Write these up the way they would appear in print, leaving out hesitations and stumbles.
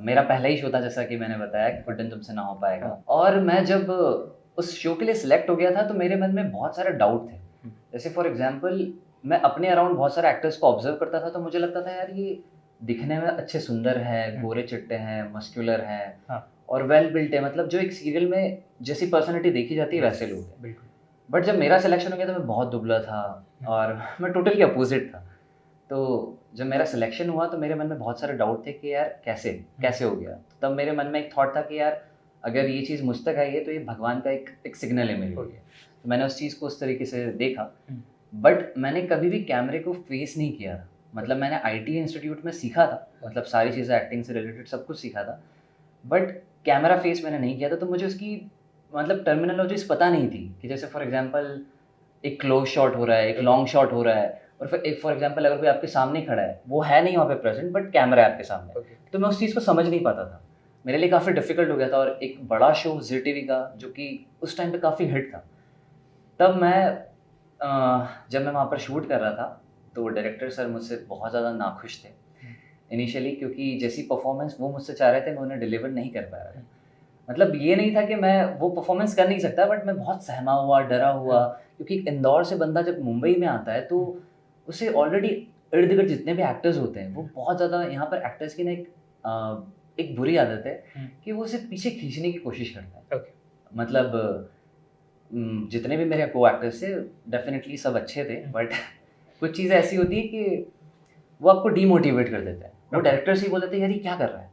मेरा पहला ही शो था, जैसा कि मैंने बताया कि गुड्डन तुमसे ना हो पाएगा। और मैं जब उस शो के लिए सिलेक्ट हो गया था तो मेरे मन में बहुत सारे डाउट थे। जैसे फॉर एग्जांपल मैं अपने अराउंड बहुत सारे एक्टर्स को ऑब्जर्व करता था, तो मुझे लगता था यार ये दिखने में अच्छे सुंदर हैं, गोरे चिट्टे हैं, मस्कुलर हैं, हाँ। और वेल बिल्ट है, मतलब जो एक सीरियल में जैसी पर्सनैलिटी देखी जाती है वैसे लोग हैं। बिल्कुल। बट जब मेरा सिलेक्शन हो गया तो मैं बहुत दुबला था और मैं टोटली अपोजिट था। तो जब मेरा सिलेक्शन हुआ तो मेरे मन में बहुत सारे डाउट थे कि यार कैसे हो गया। तब मेरे मन में एक थॉट था कि यार अगर ये चीज़ मुझ तक आई है तो ये भगवान का एक सिग्नल है मेरे लिए। तो मैंने उस चीज़ को उस तरीके से देखा। बट मैंने कभी भी कैमरे को फेस नहीं किया था। मतलब मैंने आईटी इंस्टीट्यूट में सीखा था, मतलब सारी चीज़ें एक्टिंग से रिलेटेड सब कुछ सीखा था, बट कैमरा फेस मैंने नहीं किया था। तो मुझे उसकी मतलब टर्मिनोलॉजीज पता नहीं थी कि जैसे फॉर एग्जांपल एक क्लोज शॉट हो रहा है, एक लॉन्ग शॉट हो रहा है, और फिर एक फॉर एग्जांपल अगर कोई आपके सामने खड़ा है, वो है नहीं वहाँ पे प्रेजेंट बट कैमरा है आपके सामने। तो मैं उस चीज़ को समझ नहीं पाता था। मेरे लिए काफ़ी डिफिकल्ट हो गया था। और एक बड़ा शो जी टीवी का जो कि उस टाइम पे काफ़ी हिट था, तब जब मैं वहाँ पर शूट कर रहा था तो डायरेक्टर सर मुझसे बहुत ज़्यादा नाखुश थे इनिशियली, क्योंकि जैसी परफॉर्मेंस वो मुझसे चाह रहे थे मैं उन्हें डिलीवर नहीं कर पाया था। मतलब ये नहीं था कि मैं वो परफॉर्मेंस कर नहीं सकता, बट मैं बहुत सहमा हुआ, डरा हुआ, क्योंकि इंदौर से बंदा जब मुंबई में आता है तो उसे ऑलरेडी इर्द गिर्द जितने भी एक्टर्स होते हैं वो बहुत ज़्यादा, यहाँ पर एक्टर्स की ना एक बुरी आदत है कि वो उसे पीछे खींचने की कोशिश करता है। मतलब जितने भी मेरे को एक्टर्स थे डेफिनेटली सब अच्छे थे, बट कुछ चीज़ें ऐसी होती है कि वो आपको डीमोटिवेट कर देते हैं। वो डायरेक्टर्स ही बोल देते हैं यार ये क्या कर रहा है,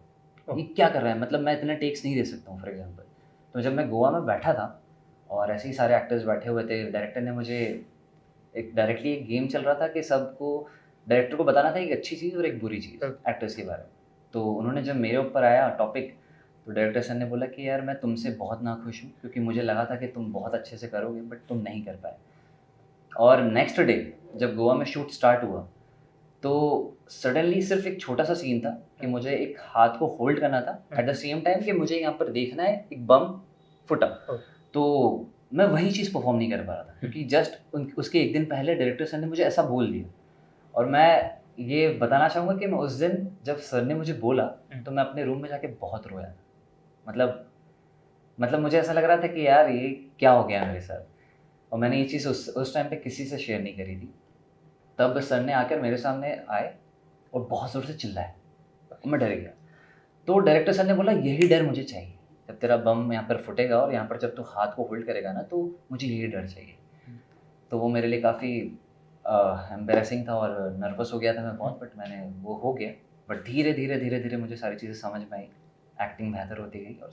ये क्या कर रहा है, मतलब मैं इतने टेक्स नहीं दे सकता हूँ फॉर एग्जांपल। तो जब मैं गोवा में बैठा था और ऐसे ही सारे एक्टर्स बैठे हुए थे, डायरेक्टर ने मुझे डायरेक्टली एक गेम चल रहा था कि सबको डायरेक्टर को बताना था एक अच्छी चीज़ और एक बुरी चीज़ एक्टर्स के बारे में। तो उन्होंने जब मेरे ऊपर आया टॉपिक, तो डायरेक्टर सर ने बोला कि यार मैं तुमसे बहुत नाखुश हूँ, क्योंकि मुझे लगा था कि तुम बहुत अच्छे से करोगे बट तुम नहीं कर पाए। और नेक्स्ट डे जब गोवा में शूट स्टार्ट हुआ तो सडनली सिर्फ एक छोटा सा सीन था कि मुझे एक हाथ को होल्ड करना था एट द सेम टाइम कि मुझे यहाँ पर देखना है एक बम फुटा। तो मैं वही चीज़ परफॉर्म नहीं कर पा रहा था, क्योंकि जस्ट उसके एक दिन पहले डायरेक्टर सर ने मुझे ऐसा बोल दिया। और मैं ये बताना चाहूँगा कि मैं उस दिन जब सर ने मुझे बोला तो मैं अपने रूम में जाके बहुत रोया था। मतलब मुझे ऐसा लग रहा था कि यार ये क्या हो गया मेरे साथ। और मैंने ये चीज़ उस टाइम पे किसी से शेयर नहीं करी थी। तब सर ने आकर मेरे सामने आए और बहुत ज़ोर से चिल्लाए और मैं डर गया। तो डायरेक्टर सर ने बोला यही डर मुझे चाहिए, जब तेरा बम यहाँ पर फुटेगा और यहाँ पर जब तू हाथ को होल्ड करेगा ना, तो मुझे यही डर चाहिए। तो वो मेरे लिए काफ़ी एम्बेरसिंग था और नर्वस हो गया था मैं बहुत, बट मैंने वो हो गया। बट धीरे धीरे मुझे सारी चीज़ें समझ में आई, एक्टिंग बेहतर होती गई। और